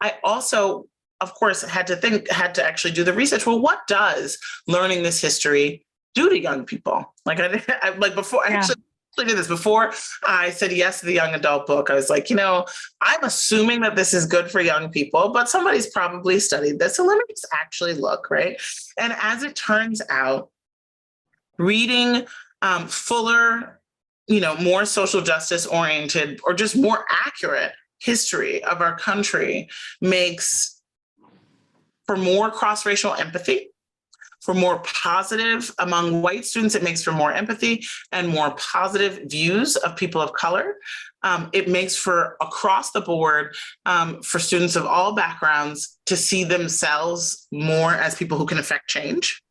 I also, of course, had to actually do the research. Well, what does learning this history do to young people? Like before, I actually did this before I said yes to the young adult book. I was like, I'm assuming that this is good for young people, but somebody's probably studied this. So let me just actually look, right? And as it turns out, reading fuller, more social justice oriented or just more accurate history of our country makes for more cross-racial empathy, for more positive among white students. It makes for more empathy and more positive views of people of color. It makes for across the board for students of all backgrounds to see themselves more as people who can affect change,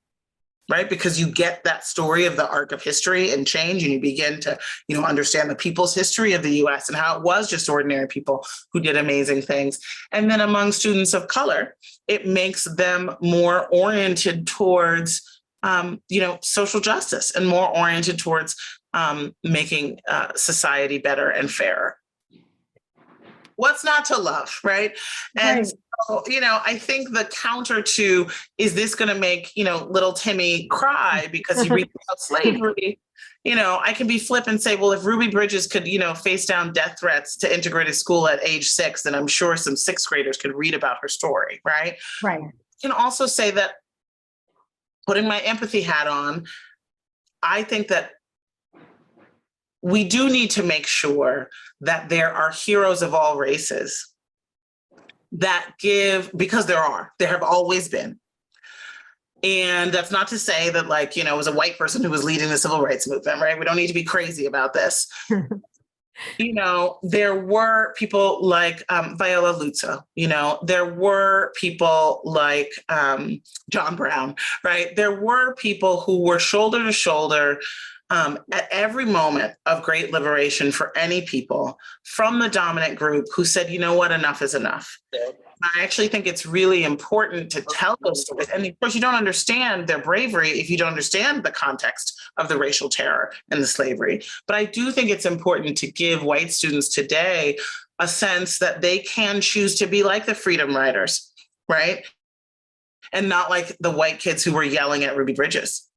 right? Because you get that story of the arc of history and change, and you begin to, understand the people's history of the US and how it was just ordinary people who did amazing things. And then among students of color, it makes them more oriented towards, social justice and more oriented towards making society better and fairer. What's not to love, right? And so, I think the counter to, is this going to make, little Timmy cry because he reads about slavery? I can be flip and say, well, if Ruby Bridges could, face down death threats to integrated school at age 6, then I'm sure some 6th graders could read about her story, right? Right. I can also say that, putting my empathy hat on, I think that we do need to make sure that there are heroes of all races that give, because there have always been. And that's not to say that it was a white person who was leading the civil rights movement, right? We don't need to be crazy about this. There were people like Viola Lutzo, there were people like John Brown, right? There were people who were shoulder to shoulder at every moment of great liberation for any people from the dominant group who said, what, enough is enough. I actually think it's really important to tell those stories. And of course, you don't understand their bravery if you don't understand the context of the racial terror and the slavery. But I do think it's important to give white students today a sense that they can choose to be like the Freedom Riders, right? And not like the white kids who were yelling at Ruby Bridges.